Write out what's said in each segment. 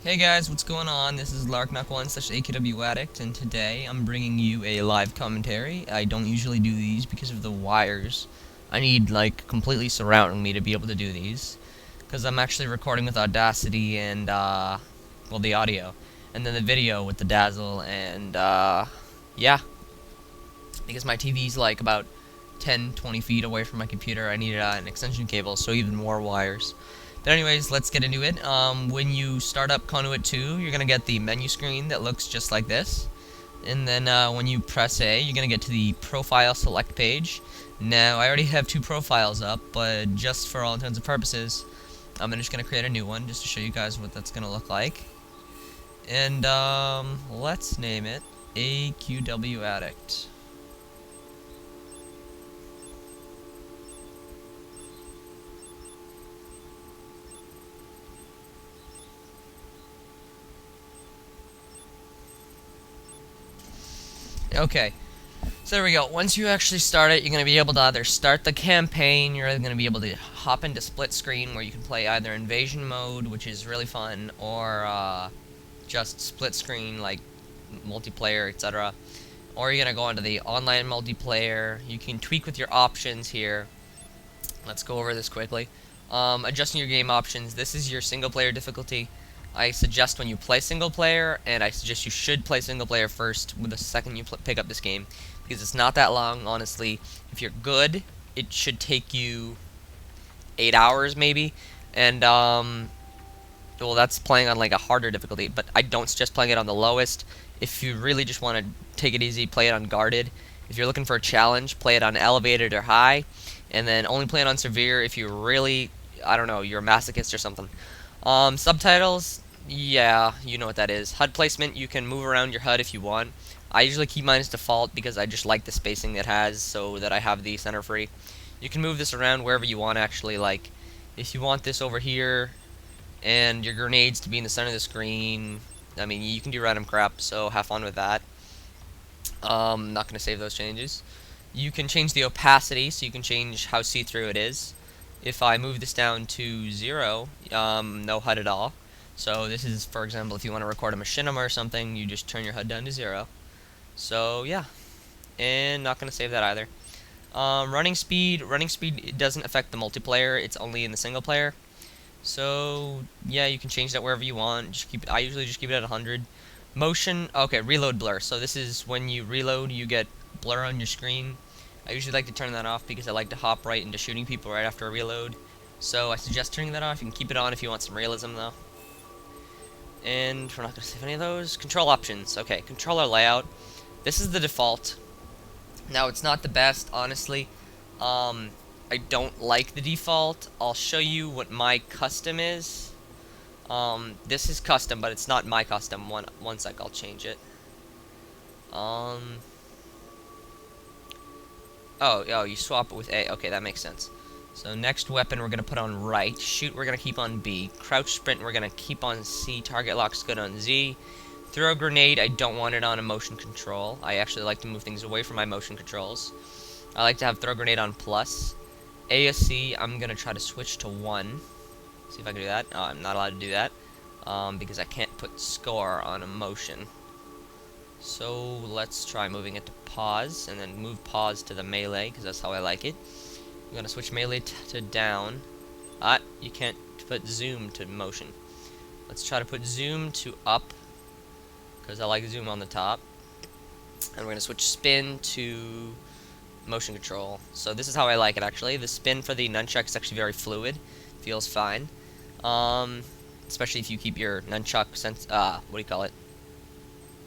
Hey guys, what's going on? This is Larknok 1/AKW Addict, and today I'm bringing you a live commentary. I don't usually do these because of the wires. I need, like, completely surrounding me to be able to do these. Because I'm actually recording with Audacity and, well, the audio. And then the video with the Dazzle, and, yeah. Because my TV's, like, about 10-20 feet away from my computer, I needed an extension cable, so even more wires. But anyways, let's get into it. When you start up Conduit 2, you're going to get the menu screen that looks just like this. And then when you press A, you're going to get to the profile select page. Now, I already have two profiles up, but just for all intents and purposes, I'm just going to create a new one just to show you guys what that's going to look like. And let's name it AQW Addict. Okay, so there we go. Once you actually start it, you're going to be able to either start the campaign, you're going to be able to hop into split screen where you can play either invasion mode, which is really fun, or just split screen like multiplayer, etc. Or you're going to go into the online multiplayer. You can tweak with your options here. Let's go over this quickly. Adjusting your game options. This is your single player difficulty. I suggest when you play single player, and I suggest you should play single player first with the second you pick up this game, because it's not that long, honestly. If you're good, it should take you 8 hours maybe, and well, that's playing on like a harder difficulty, but I don't suggest playing it on the lowest. If you really just want to take it easy, play it on guarded. If you're looking for a challenge, play it on elevated or high, and then only play it on severe if you really, I don't know, you're a masochist or something. Subtitles, yeah, you know what that is. HUD placement, you can move around your HUD if you want. I usually keep mine as default because I just like the spacing it has so that I have the center free. You can move this around wherever you want, actually. Like, if you want this over here and your grenades to be in the center of the screen, I mean, you can do random crap, so have fun with that. Not going to save those changes. You can change the opacity, so you can change how see-through it is. If I move this down to 0, no HUD at all. So this is, for example, if you want to record a machinima or something, you just turn your HUD down to 0. So yeah, and not going to save that either. Running speed it doesn't affect the multiplayer, it's only in the single player. So yeah, you can change that wherever you want. I usually just keep it at 100. Motion, okay, reload blur. So this is when you reload, you get blur on your screen. I usually like to turn that off because I like to hop right into shooting people right after a reload. So I suggest turning that off. You can keep it on if you want some realism though. And we're not going to save any of those. Control options. Okay, controller layout. This is the default. Now, it's not the best, honestly. I don't like the default. I'll show you what my custom is. This is custom, but it's not my custom. One sec, I'll change it. Oh, you swap it with A. Okay, that makes sense. So next weapon we're going to put on right. Shoot we're going to keep on B. Crouch sprint we're going to keep on C. Target lock's good on Z. Throw grenade, I don't want it on a motion control. I actually like to move things away from my motion controls. I like to have throw grenade on plus. ASC, I'm going to try to switch to 1. See if I can do that. Oh, I'm not allowed to do that. Because I can't put score on a motion. So let's try moving it to pause, and then move pause to the melee, because that's how I like it. I'm going to switch melee to down. You can't put zoom to motion. Let's try to put zoom to up, because I like zoom on the top. And we're going to switch spin to motion control. So this is how I like it, actually. The spin for the nunchuck is actually very fluid. Feels fine. Especially if you keep your nunchuck what do you call it?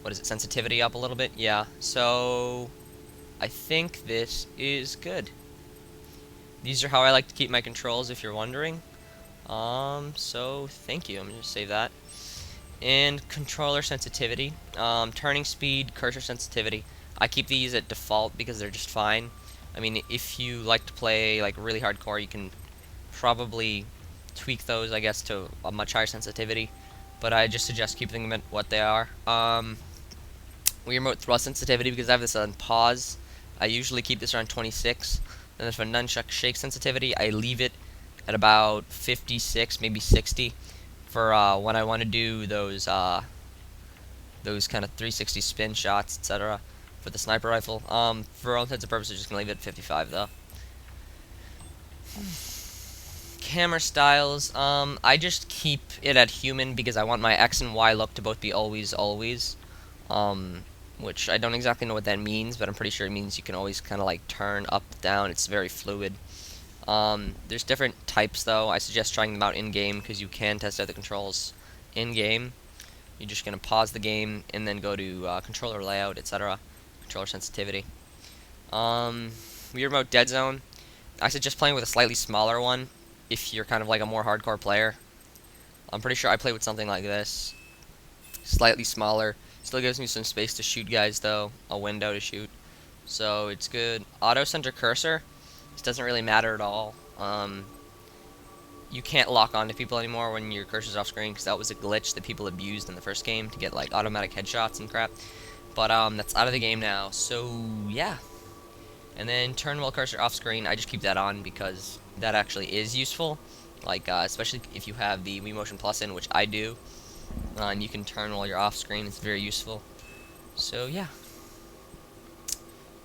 What is it, sensitivity up a little bit? Yeah, so I think this is good. These are how I like to keep my controls, if you're wondering. So thank you. I'm going to save that. And controller sensitivity, turning speed, cursor sensitivity. I keep these at default because they're just fine. I mean, if you like to play like really hardcore, you can probably tweak those, I guess, to a much higher sensitivity. But I just suggest keeping them at what they are. Remote thrust sensitivity, because I have this on pause, I usually keep this around 26. And then for nunchuck shake sensitivity, I leave it at about 56, maybe 60. for when I want to do those kind of 360 spin shots, etc. for the sniper rifle. For all intents and purposes, just gonna leave it at 55 though. Camera styles, I just keep it at human because I want my X and Y look to both be always, always. Which I don't exactly know what that means, but I'm pretty sure it means you can always kind of like turn up, down. It's very fluid. There's different types though. I suggest trying them out in game because you can test out the controls in game. You're just gonna pause the game and then go to controller layout, etc. Controller sensitivity. Weird mode, dead zone. I suggest playing with a slightly smaller one if you're kind of like a more hardcore player. I'm pretty sure I play with something like this. Slightly smaller. Still gives me some space to shoot guys though. A window to shoot. So it's good. Auto center cursor. This doesn't really matter at all. You can't lock onto people anymore when your cursor's off screen because that was a glitch that people abused in the first game to get like automatic headshots and crap. But that's out of the game now. So yeah. And then turn while cursor off screen. I just keep that on because that actually is useful. Like especially if you have the Wii Motion Plus in, which I do. And you can turn while you're off screen. It's very useful. So yeah.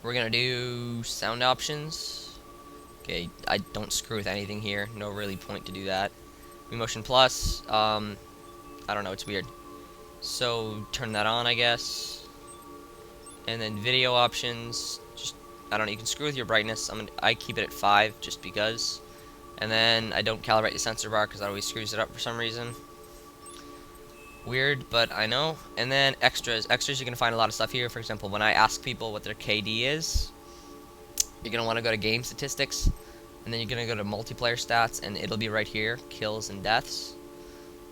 We're gonna do sound options. Okay, I don't screw with anything here. No really point to do that. Wii Motion Plus. I don't know. It's weird. So turn that on, I guess. And then video options. Just I don't know. You can screw with your brightness. I keep it at 5 just because. And then I don't calibrate the sensor bar because that always screws it up for some reason. Weird, but I know. And then extras. Extras, you're going to find a lot of stuff here. For example, when I ask people what their KD is, you're going to want to go to game statistics. And then you're going to go to multiplayer stats, and it'll be right here. Kills and deaths.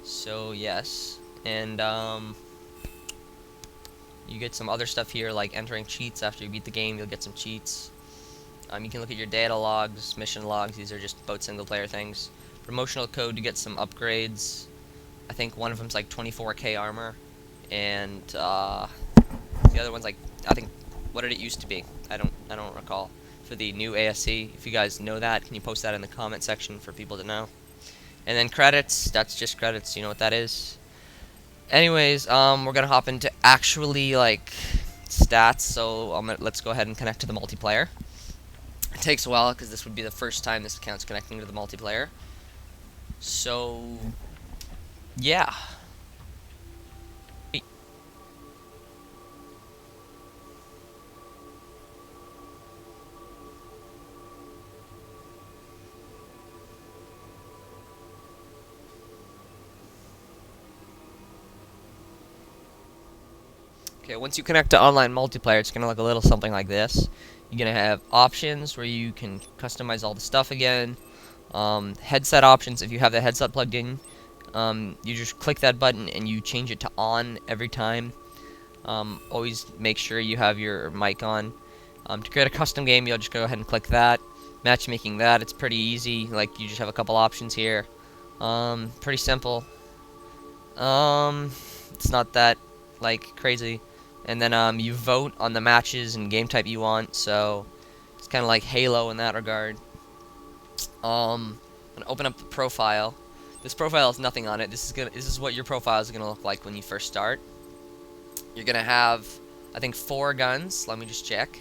So, yes. And, you get some other stuff here, like entering cheats. After you beat the game, you'll get some cheats. You can look at your data logs, mission logs. These are just both single-player things. Promotional code to get some upgrades. I think one of them's like 24k armor, and the other one's like, I think, what did it used to be? I don't recall. For the new ASC, if you guys know that, can you post that in the comment section for people to know? And then credits, that's just credits. You know what that is. Anyways, we're gonna hop into actually like stats. So let's go ahead and connect to the multiplayer. It takes a while because this would be the first time this account's connecting to the multiplayer. So yeah. Okay, once you connect to online multiplayer, it's gonna look a little something like this. You're gonna have options where you can customize all the stuff again. Headset options, if you have the headset plugged in, you just click that button and you change it to on every time. Always make sure you have your mic on. To create a custom game, you'll just go ahead and click that. Matchmaking that, it's pretty easy. Like, you just have a couple options here. Pretty simple. It's not that, like, crazy. And then, you vote on the matches and game type you want, so it's kind of like Halo in that regard. I'm gonna open up the profile. This profile has nothing on it. This is what your profile is gonna look like when you first start. You're gonna have, I think, 4 guns. Let me just check.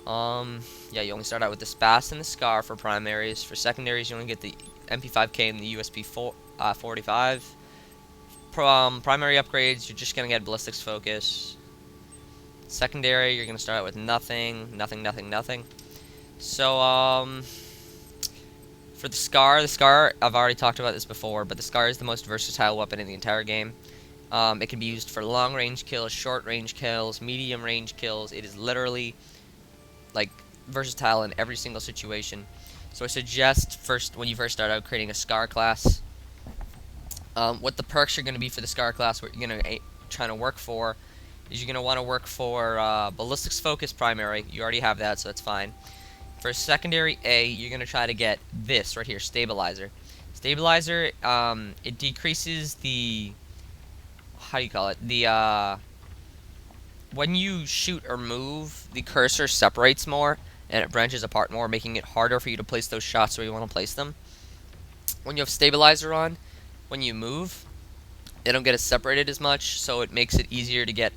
Yeah, you only start out with the SPAS and the SCAR for primaries. For secondaries, you only get the MP5K and the USP 45. Primary upgrades, you're just gonna get ballistics focus. Secondary, you're gonna start out with nothing. So, for the SCAR, I've already talked about this before, but the SCAR is the most versatile weapon in the entire game. It can be used for long-range kills, short-range kills, medium-range kills. It is literally, like, versatile in every single situation. So I suggest, when you first start out, creating a SCAR class. What the perks are going to be for the SCAR class, what you're going to try to work for, is you're going to want to work for ballistics focus primary. You already have that, so that's fine. For secondary A, you're going to try to get this right here, stabilizer. Stabilizer, it decreases the, how do you call it? The, when you shoot or move, the cursor separates more, and it branches apart more, making it harder for you to place those shots where you want to place them. When you have stabilizer on, when you move, they don't get as separated as much, so it makes it easier to get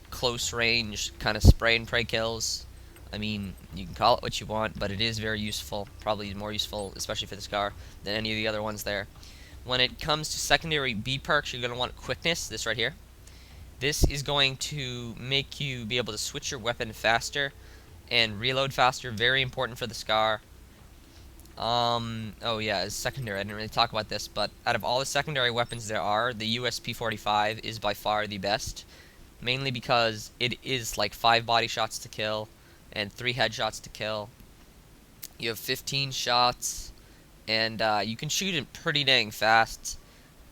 close range kind of spray and pray kills. I mean, you can call it what you want, but it is very useful. Probably more useful, especially for this car, than any of the other ones there. When it comes to secondary B perks, you're going to want quickness, this right here. This is going to make you be able to switch your weapon faster and reload faster. Very important for the Scar. Oh yeah, it's secondary. I didn't really talk about this, but out of all the secondary weapons there are, the USP-45 is by far the best. Mainly because it is like 5 body shots to kill and 3 headshots to kill. You have 15 shots, and you can shoot it pretty dang fast.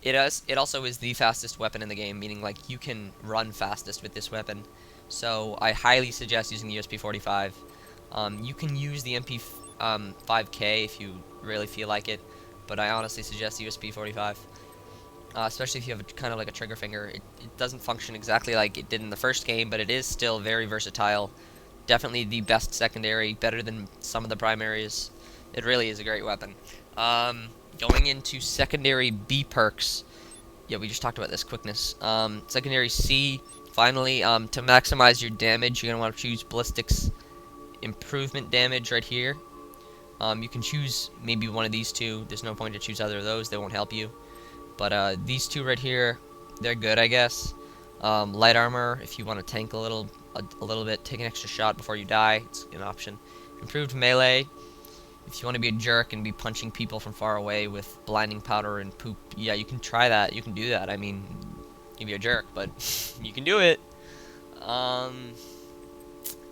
It also is the fastest weapon in the game, meaning like you can run fastest with this weapon. So I highly suggest using the USP-45. You can use the MP5K if you really feel like it, but I honestly suggest the USP-45. Especially if you have kind of like a trigger finger. It doesn't function exactly like it did in the first game, but it is still very versatile. Definitely the best secondary, better than some of the primaries. It really is a great weapon. Going into secondary B perks. Yeah, we just talked about this, quickness. Secondary C, finally, to maximize your damage, you're going to want to choose ballistics improvement damage right here. You can choose maybe one of these two. There's no point to choose either of those. They won't help you. But these two right here, they're good, I guess. Light armor, if you want to tank a little bit, take an extra shot before you die, it's an option. Improved melee, if you want to be a jerk and be punching people from far away with blinding powder and poop, yeah, you can try that. You can do that. I mean, you can be a jerk, but you can do it. And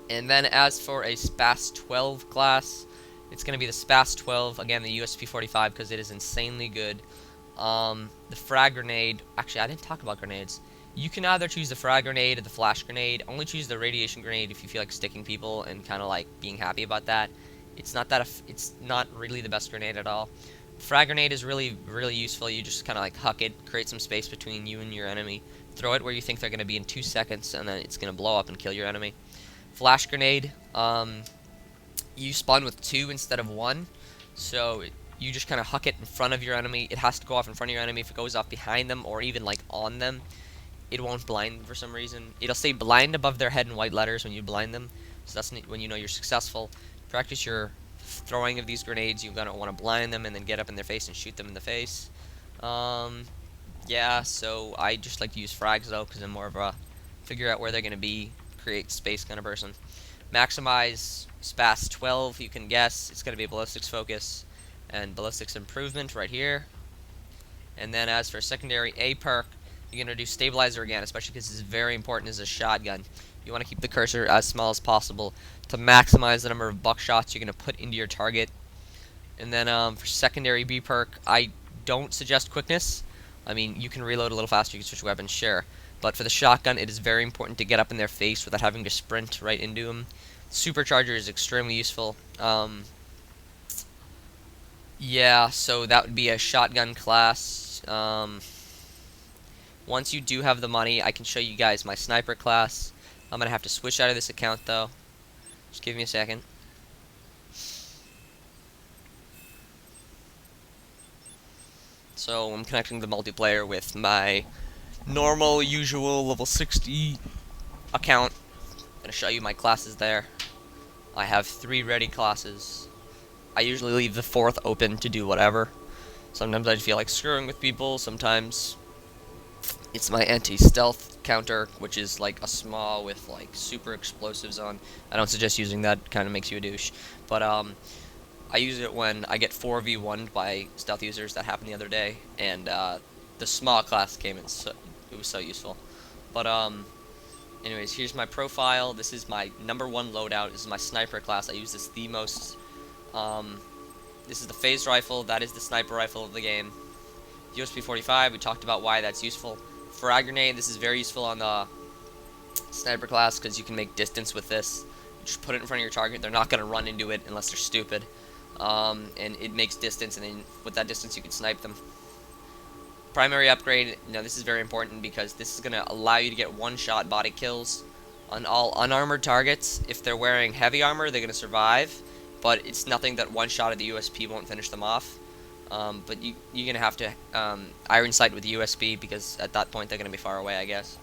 then as for a SPAS 12 class, it's going to be the SPAS 12, again, the USP-45, because it is insanely good. The frag grenade, actually I didn't talk about grenades. You can either choose the frag grenade or the flash grenade. Only choose the radiation grenade if you feel like sticking people and kind of like being happy about that. It's not really the best grenade at all. Frag grenade is really useful. You just kind of like huck it, create some space between you and your enemy, throw it where you think they're going to be in 2 seconds, and then it's going to blow up and kill your enemy. Flash grenade, you spawn with 2 instead of 1, so you just kind of huck it in front of your enemy. It has to go off in front of your enemy. If it goes off behind them or even like on them, it won't blind them for some reason. It'll say blind above their head in white letters when you blind them, so that's when you know you're successful. Practice your throwing of these grenades. You're going to want to blind them and then get up in their face and shoot them in the face. Yeah, so I just like to use frags though, because I'm more of a figure out where they're going to be, create space kind of person. Maximize SPAS 12, you can guess. It's going to be ballistics focus and ballistics improvement right here. And then as for secondary A perk, you're going to do stabilizer again, especially because it's very important as a shotgun. You want to keep the cursor as small as possible to maximize the number of buckshots you're going to put into your target. And then for secondary B perk, I don't suggest quickness. I mean, you can reload a little faster, you can switch weapons, sure. But for the shotgun, it is very important to get up in their face without having to sprint right into them. Supercharger is extremely useful. Yeah, so that would be a shotgun class. Once you do have the money, I can show you guys my sniper class. I'm going to have to switch out of this account, though. Just give me a second. So I'm connecting the multiplayer with my normal, usual level 60 account. I'm going to show you my classes there. I have 3 ready classes. I usually leave the 4th open to do whatever. Sometimes I feel like screwing with people. Sometimes it's my anti-stealth counter, which is like a small with like super explosives on. I don't suggest using that, kind of makes you a douche. But I use it when I get 4v1'd by stealth users. That happened the other day, and the small class came in, so it was so useful. But anyways, here's my profile. This is my #1 loadout. This is my sniper class. I use this the most. This is the phased rifle. That is the sniper rifle of the game. USP-45, we talked about why that's useful. Frag grenade, this is very useful on the sniper class because you can make distance with this. You just put it in front of your target. They're not going to run into it unless they're stupid. And it makes distance, and then with that distance you can snipe them. Primary upgrade, now this is very important because this is going to allow you to get one-shot body kills on all unarmored targets. If they're wearing heavy armor, they're going to survive, but it's nothing that one shot of the USP won't finish them off. But you're gonna have to iron sight with USB because at that point they're gonna be far away, I guess.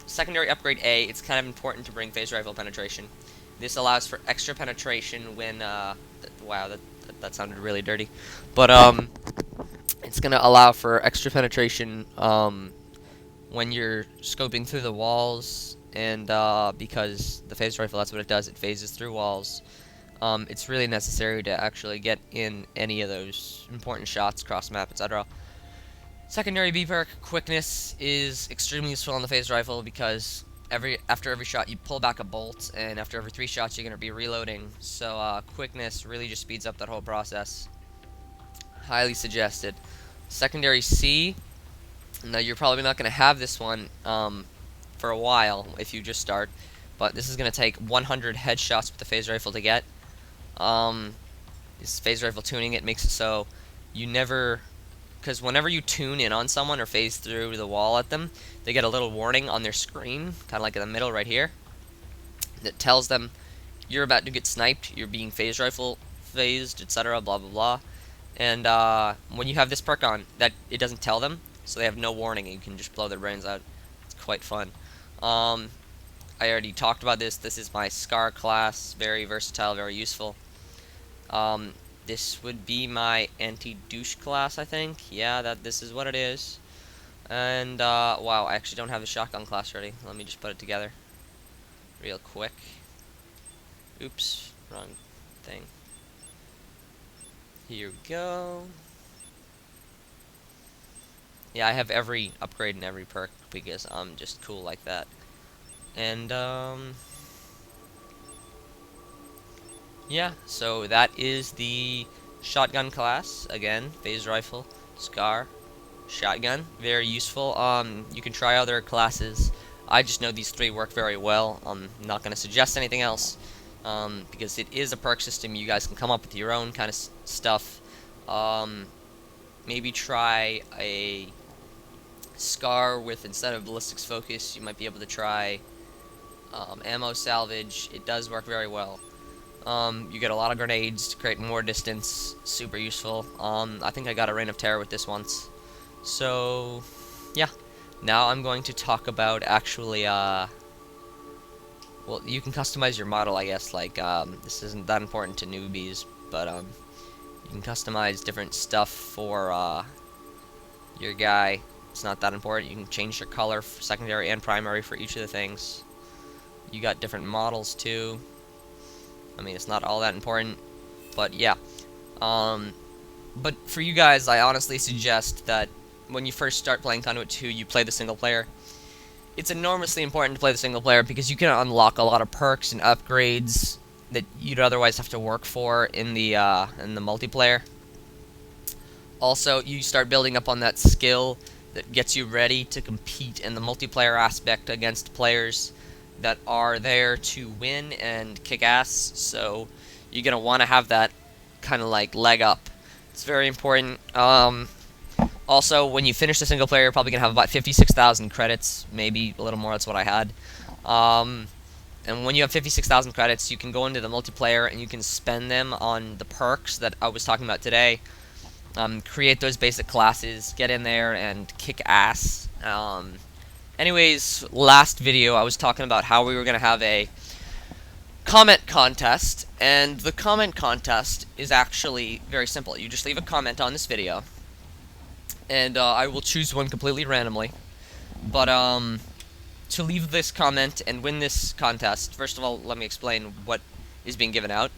Secondary upgrade A, it's kind of important to bring phase rifle penetration. This allows for extra penetration when wow, that sounded really dirty, but it's gonna allow for extra penetration when you're scoping through the walls, and because the phase rifle, that's what it does, it phases through walls. It's really necessary to actually get in any of those important shots, cross map, etc. Secondary B perk, quickness, is extremely useful on the phase rifle because after every shot you pull back a bolt, and after every 3 shots you're going to be reloading. So quickness really just speeds up that whole process. Highly suggested. Secondary C, now you're probably not going to have this one for a while if you just start, but this is going to take 100 headshots with the phase rifle to get. This phase rifle tuning, it makes it so you never, because whenever you tune in on someone or phase through the wall at them, they get a little warning on their screen, kind of like in the middle right here, that tells them you're about to get sniped, you're being phase rifle phased, etc. Blah blah blah. And when you have this perk on, that it doesn't tell them, so they have no warning, and you can just blow their brains out. It's quite fun. I already talked about this. This is my Scar class, very versatile, very useful. This would be my anti-douche class, I think. Yeah, this is what it is. And, wow, I actually don't have the shotgun class ready. Let me just put it together real quick. Oops, wrong thing. Here we go. Yeah, I have every upgrade and every perk because I'm just cool like that. And, yeah, so that is the shotgun class. Again, phase rifle, Scar, shotgun, very useful. You can try other classes. I just know these 3 work very well. I'm not going to suggest anything else, because it is a perk system. You guys can come up with your own kind of stuff. Maybe try a Scar with, instead of ballistics focus, you might be able to try ammo salvage. It does work very well. You get a lot of grenades to create more distance, super useful. I think I got a Reign of Terror with this once. So, yeah. Now I'm going to talk about actually, well, you can customize your model, I guess. Like, this isn't that important to newbies, but, you can customize different stuff for, your guy. It's not that important. You can change your color for secondary and primary for each of the things. You got different models, too. I mean, it's not all that important, but yeah. But for you guys, I honestly suggest that when you first start playing Conduit 2, you play the single player. It's enormously important to play the single player because you can unlock a lot of perks and upgrades that you'd otherwise have to work for in the multiplayer. Also, you start building up on that skill that gets you ready to compete in the multiplayer aspect against players that are there to win and kick ass, so you're gonna want to have that kind of like leg up. It's very important. Also, when you finish the single player, you're probably gonna have about 56,000 credits, maybe a little more. That's what I had. And when you have 56,000 credits, you can go into the multiplayer and you can spend them on the perks that I was talking about today. Create those basic classes, get in there and kick ass. Anyways, last video I was talking about how we were going to have a comment contest, and the comment contest is actually very simple. You just leave a comment on this video, and I will choose one completely randomly. But to leave this comment and win this contest, first of all, let me explain what is being given out.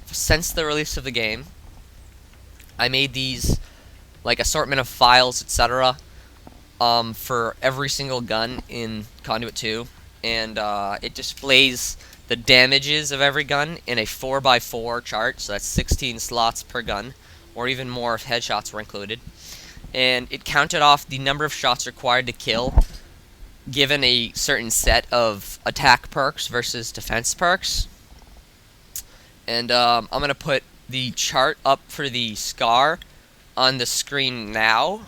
Since the release of the game, I made these like assortment of files, etc. For every single gun in Conduit 2, and it displays the damages of every gun in a 4x4 chart, so that's 16 slots per gun, or even more if headshots were included. And it counted off the number of shots required to kill, given a certain set of attack perks versus defense perks. And I'm going to put the chart up for the Scar on the screen now.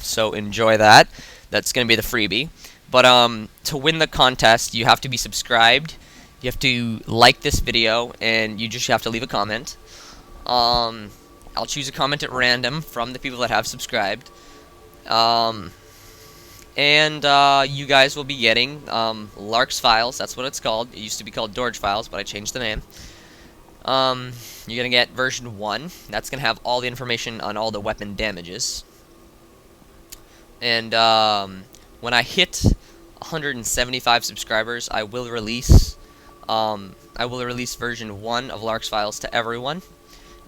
So enjoy that. That's going to be the freebie. But to win the contest, you have to be subscribed. You have to like this video, and you just have to leave a comment. I'll choose a comment at random from the people that have subscribed. And you guys will be getting Lark's Files. That's what it's called. It used to be called Dorge Files, but I changed the name. You're gonna get version 1. That's gonna have all the information on all the weapon damages. And when I hit 175 subscribers, I will release version 1 of Lark's Files to everyone.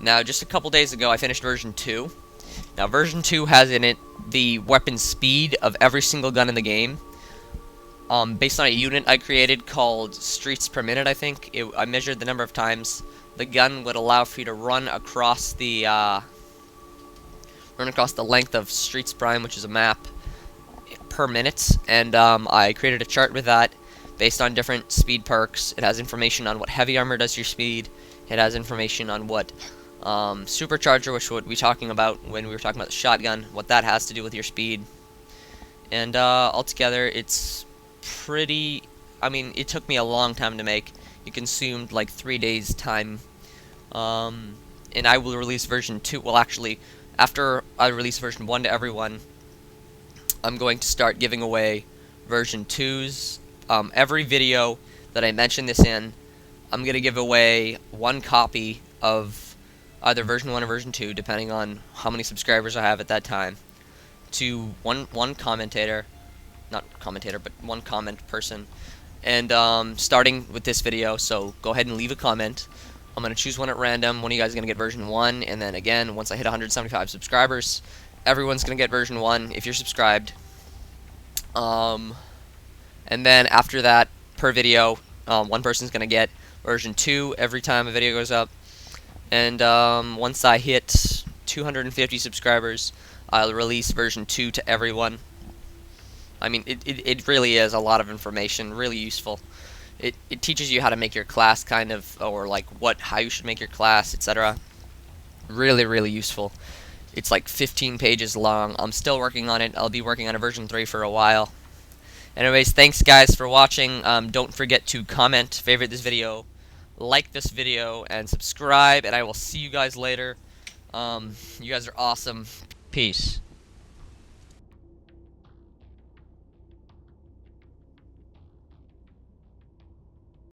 Now, just a couple days ago, I finished version 2. Now, version 2 has in it the weapon speed of every single gun in the game. Based on a unit I created called Streets Per Minute, I think. I measured the number of times the gun would allow for you to run across the length of Streets Prime, which is a map, per minute. And I created a chart with that based on different speed perks. It has information on what heavy armor does to your speed. It has information on what supercharger, which we'll be talking about when we were talking about the shotgun, what that has to do with your speed. And altogether, it's pretty... I mean, it took me a long time to make. It consumed like 3 days' time. And I will release version 2. Well, actually, after I release version 1 to everyone, I'm going to start giving away version 2s. Every video that I mention this in, I'm going to give away one copy of either version 1 or version 2, depending on how many subscribers I have at that time, to one commentator, not commentator, but one comment person. And starting with this video, so go ahead and leave a comment. I'm going to choose one at random. One of you guys is going to get version 1, and then again, once I hit 175 subscribers, everyone's going to get version 1 if you're subscribed. And then after that, per video, one person's going to get version 2 every time a video goes up. And once I hit 250 subscribers, I'll release version 2 to everyone. I mean, it really is a lot of information, really useful. It teaches you how to make your class, kind of, or like how you should make your class, etc. Really, really useful. It's like 15 pages long. I'm still working on it. I'll be working on a version 3 for a while. Anyways, thanks guys for watching. Don't forget to comment, favorite this video, like this video, and subscribe, and I will see you guys later. You guys are awesome. Peace.